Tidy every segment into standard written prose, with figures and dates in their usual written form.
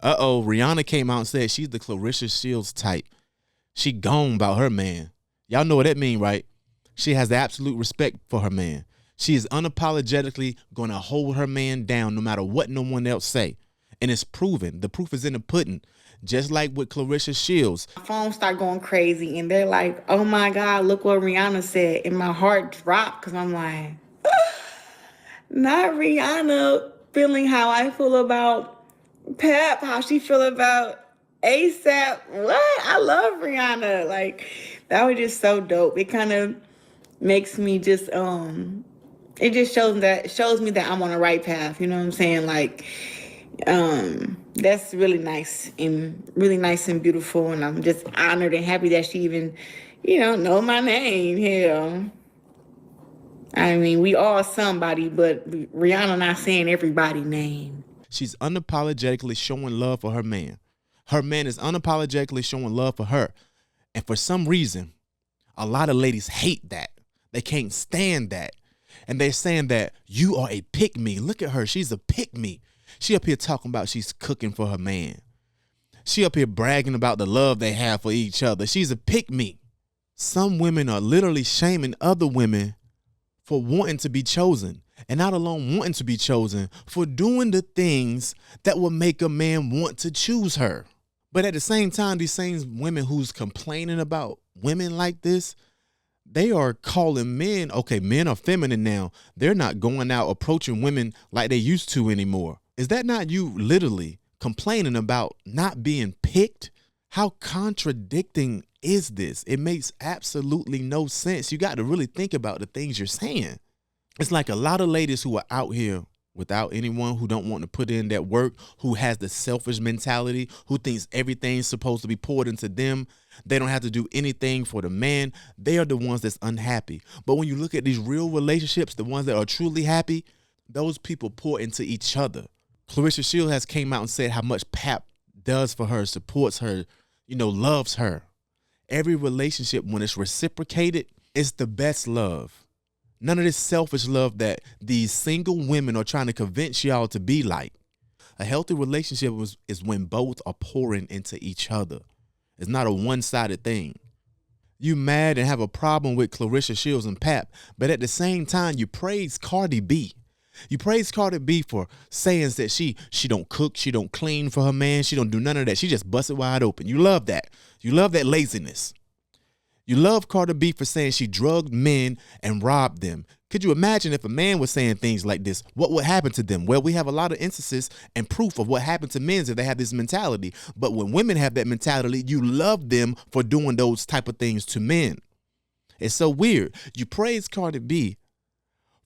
Rihanna came out and said she's the Claressa Shields type. She gone about her man. Y'all know what that mean, right? She has the absolute respect for her man. She is unapologetically going to hold her man down no matter what no one else say. And it's proven. The proof is in the pudding. Just like with Claressa Shields. My phone start going crazy and they're like, oh my God, look what Rihanna said. And my heart dropped because I'm like, not Rihanna feeling how I feel about Pep, how she feel about ASAP. What? I love Rihanna. Like, that was just so dope. It kind of makes me just it just shows me that I'm on the right path. You know what I'm saying? Like, that's really nice and beautiful, and I'm just honored and happy that she even, know my name. Hell, I mean, we all somebody, but Rihanna not saying everybody's name. She's unapologetically showing love for her man. Her man is unapologetically showing love for her. And for some reason, a lot of ladies hate that. They can't stand that. And they're saying that you are a pick-me. Look at her. She's a pick-me. She up here talking about she's cooking for her man. She up here bragging about the love they have for each other. She's a pick-me. Some women are literally shaming other women for wanting to be chosen. And not alone wanting to be chosen, for doing the things that will make a man want to choose her. But at the same time, these same women who's complaining about women like this, they are calling men, okay, men are feminine now. They're not going out approaching women like they used to anymore. Is that not you literally complaining about not being picked? How contradicting is this? It makes absolutely no sense. You got to really think about the things you're saying. It's like a lot of ladies who are out here without anyone, who don't want to put in that work, who has the selfish mentality, who thinks everything's supposed to be poured into them. They don't have to do anything for the man. They are the ones that's unhappy. But when you look at these real relationships, the ones that are truly happy, those people pour into each other. Claressa Shields has came out and said how much Pap does for her, supports her, loves her. Every relationship, when it's reciprocated, it's the best love. None of this selfish love that these single women are trying to convince y'all to be like. A healthy relationship is when both are pouring into each other. It's not a one-sided thing. You mad and have a problem with Claressa Shields and Pap, but at the same time, you praise Cardi B. You praise Cardi B for saying that she don't cook, she don't clean for her man, she don't do none of that. She just busted wide open. You love that. You love that laziness. You love Cardi B for saying she drugged men and robbed them. Could you imagine if a man was saying things like this? What would happen to them? Well, we have a lot of instances and proof of what happened to men if they have this mentality. But when women have that mentality, you love them for doing those type of things to men. It's so weird. You praise Cardi B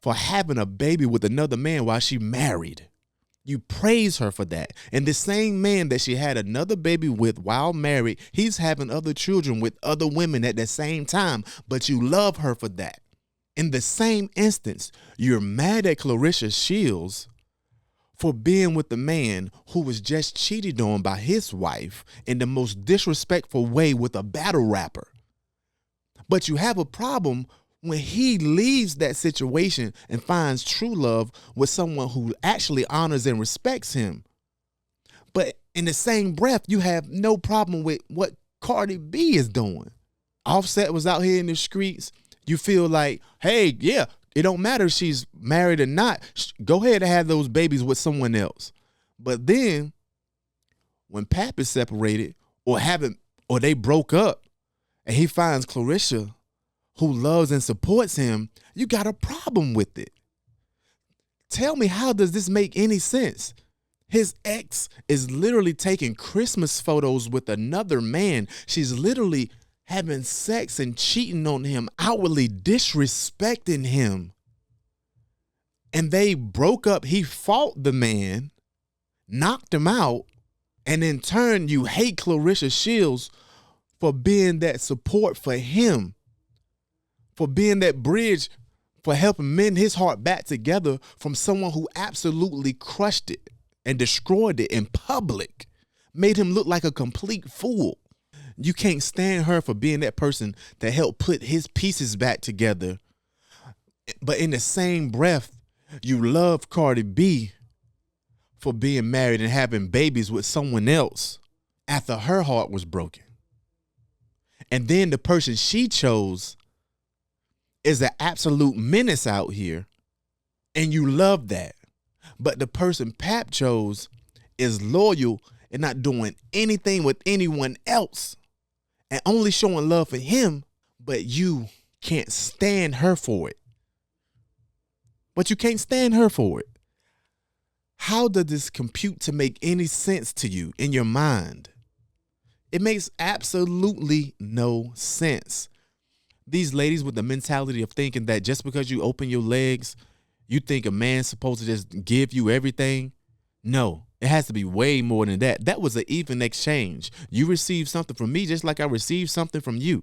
for having a baby with another man while she married. You praise her for that. And the same man that she had another baby with while married, he's having other children with other women at the same time, but you love her for that. In the same instance, you're mad at Claressa Shields for being with the man who was just cheated on by his wife in the most disrespectful way with a battle rapper. But you have a problem when he leaves that situation and finds true love with someone who actually honors and respects him. But in the same breath, you have no problem with what Cardi B is doing. Offset was out here in the streets. You feel like, hey, yeah, it don't matter if she's married or not. Go ahead and have those babies with someone else. But then when Pap is separated or they broke up and he finds Claressa who loves and supports him, you got a problem with it. Tell me, how does this make any sense? His ex is literally taking Christmas photos with another man. She's literally having sex and cheating on him, outwardly disrespecting him. And they broke up. He fought the man, knocked him out, and in turn, you hate Claressa Shields for being that support for him, for being that bridge, for helping mend his heart back together from someone who absolutely crushed it and destroyed it in public, made him look like a complete fool. You can't stand her for being that person that helped put his pieces back together. But in the same breath, you love Cardi B for being married and having babies with someone else after her heart was broken. And then the person she chose is an absolute menace out here, and you love that. But the person Pap chose is loyal and not doing anything with anyone else and only showing love for him, but you can't stand her for it. But you can't stand her for it. How does this compute to make any sense to you in your mind? It makes absolutely no sense. These ladies with the mentality of thinking that just because you open your legs, you think a man's supposed to just give you everything. No, it has to be way more than that. That was an even exchange. You received something from me just like I received something from you.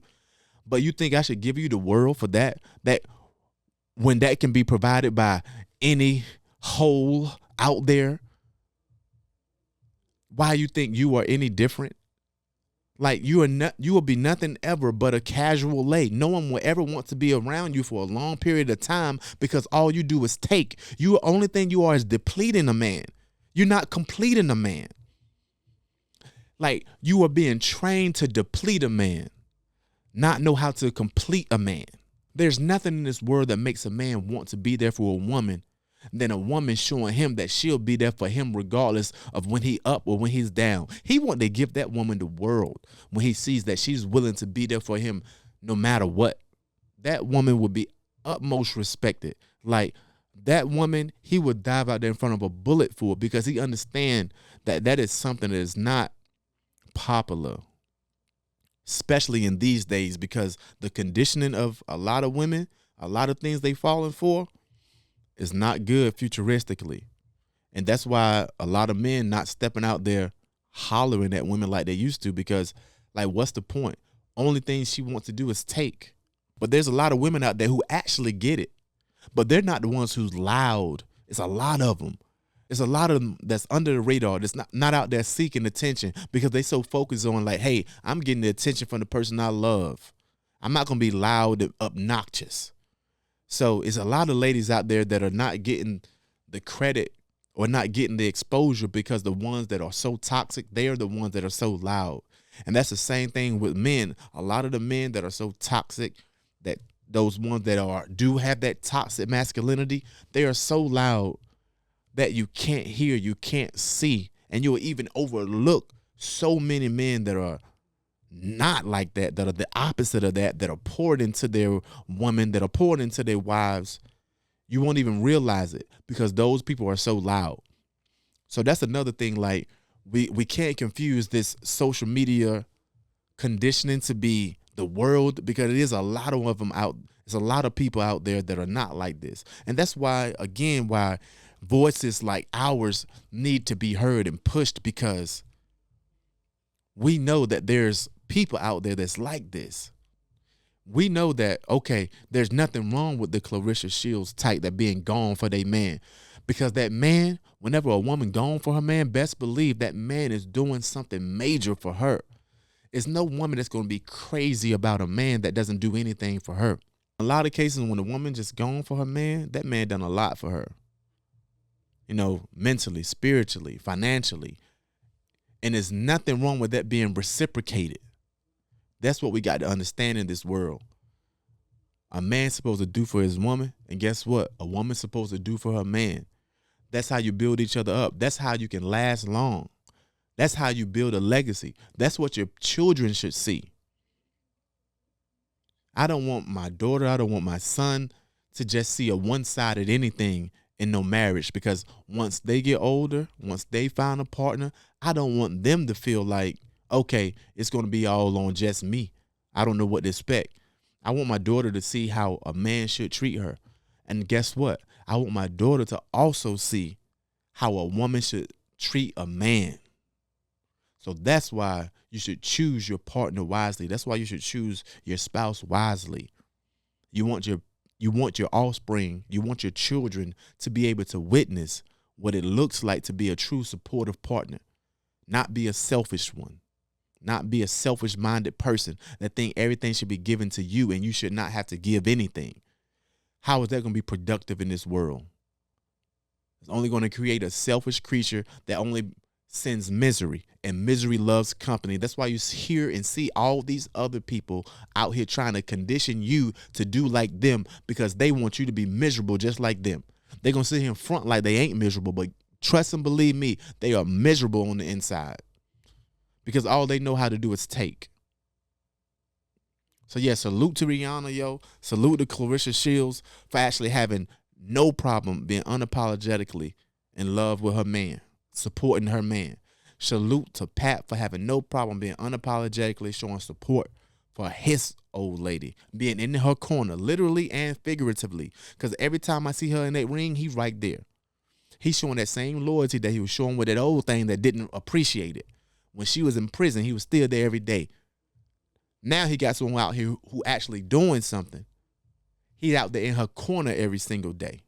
But you think I should give you the world for that? That when that can be provided by any hole out there? Why you think you are any different? Like you will be nothing ever but a casual lay. No one will ever want to be around you for a long period of time because all you do is take. The only thing you are is depleting a man. You're not completing a man. Like you are being trained to deplete a man, not know how to complete a man. There's nothing in this world that makes a man want to be there for a woman than a woman showing him that she'll be there for him regardless of when he up or when he's down. He want to give that woman the world when he sees that she's willing to be there for him no matter what. That woman would be utmost respected. Like that woman, he would dive out there in front of a bullet for because he understands that that is something that is not popular, especially in these days, because the conditioning of a lot of women, a lot of things they falling for is not good futuristically. And that's why a lot of men not stepping out there hollering at women like they used to, because like, what's the point? Only thing she wants to do is take. But there's a lot of women out there who actually get it, but they're not the ones who's loud. It's a lot of them. It's a lot of them that's under the radar, that's not out there seeking attention because they so focused on like, hey, I'm getting the attention from the person I love. I'm not going to be loud and obnoxious. So it's a lot of ladies out there that are not getting the credit or not getting the exposure because the ones that are so toxic, they are the ones that are so loud. And that's the same thing with men. A lot of the men that are so toxic, that those ones that do have that toxic masculinity, they are so loud that you can't hear, you can't see, and you'll even overlook so many men that are not like that are the opposite of that are poured into their women, that are poured into their wives. You won't even realize it because those people are so loud. So that's another thing. Like we can't confuse this social media conditioning to be the world, because it is a lot of them out. There's a lot of people out there that are not like this. And that's why, again, why voices like ours need to be heard and pushed, because we know that there's people out there that's like this. We know that, okay, there's nothing wrong with the Claressa Shields type that being gone for their man, because that man, whenever a woman gone for her man, best believe that man is doing something major for her. It's no woman that's going to be crazy about a man that doesn't do anything for her. A lot of cases when a woman just gone for her man, that man done a lot for her. You know, mentally, spiritually, financially. And there's nothing wrong with that being reciprocated. That's what we got to understand in this world. A man's supposed to do for his woman, and guess what? A woman's supposed to do for her man. That's how you build each other up. That's how you can last long. That's how you build a legacy. That's what your children should see. I don't want my daughter, I don't want my son to just see a one-sided anything in no marriage, because once they get older, once they find a partner, I don't want them to feel like, okay, it's going to be all on just me. I don't know what to expect. I want my daughter to see how a man should treat her. And guess what? I want my daughter to also see how a woman should treat a man. So that's why you should choose your partner wisely. That's why you should choose your spouse wisely. You want your offspring, you want your children to be able to witness what it looks like to be a true supportive partner, not be a selfish one, not be a selfish-minded person that think everything should be given to you and you should not have to give anything. How is that going to be productive in this world? It's only going to create a selfish creature that only sends misery, and misery loves company. That's why you hear and see all these other people out here trying to condition you to do like them, because they want you to be miserable just like them. They're going to sit here in front like they ain't miserable, but trust and believe me, they are miserable on the inside, because all they know how to do is take. So yeah, salute to Rihanna, yo. Salute to Claressa Shields for actually having no problem being unapologetically in love with her man, supporting her man. Salute to Pat for having no problem being unapologetically showing support for his old lady, being in her corner, literally and figuratively. Because every time I see her in that ring, he's right there. He's showing that same loyalty that he was showing with that old thing that didn't appreciate it. When she was in prison, he was still there every day. Now he got someone out here who actually doing something. He's out there in her corner every single day.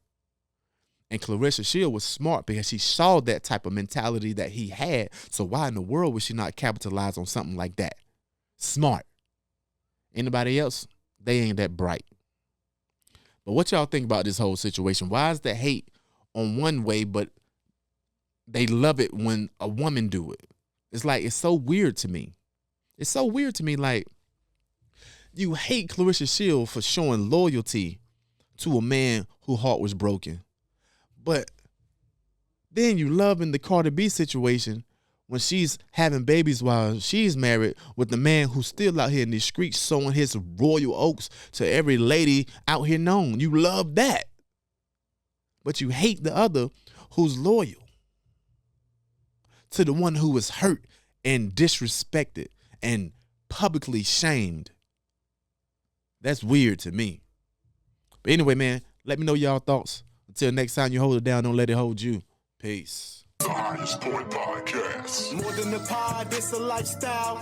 And Claressa Shields was smart because she saw that type of mentality that he had. So why in the world would she not capitalize on something like that? Smart. Anybody else? They ain't that bright. But what y'all think about this whole situation? Why is the hate on one way, but they love it when a woman do it? It's like, it's so weird to me. It's so weird to me. Like, you hate Claressa Shields for showing loyalty to a man whose heart was broken. But then you love in the Cardi B situation when she's having babies while she's married with the man who's still out here in these streets sowing his royal oats to every lady out here known. You love that. But you hate the other who's loyal to the one who was hurt and disrespected and publicly shamed. That's weird to me. But anyway, man, let me know y'all thoughts. Until next time, you hold it down, don't let it hold you. Peace. The Highest Point Podcast. More than a pod, it's a lifestyle.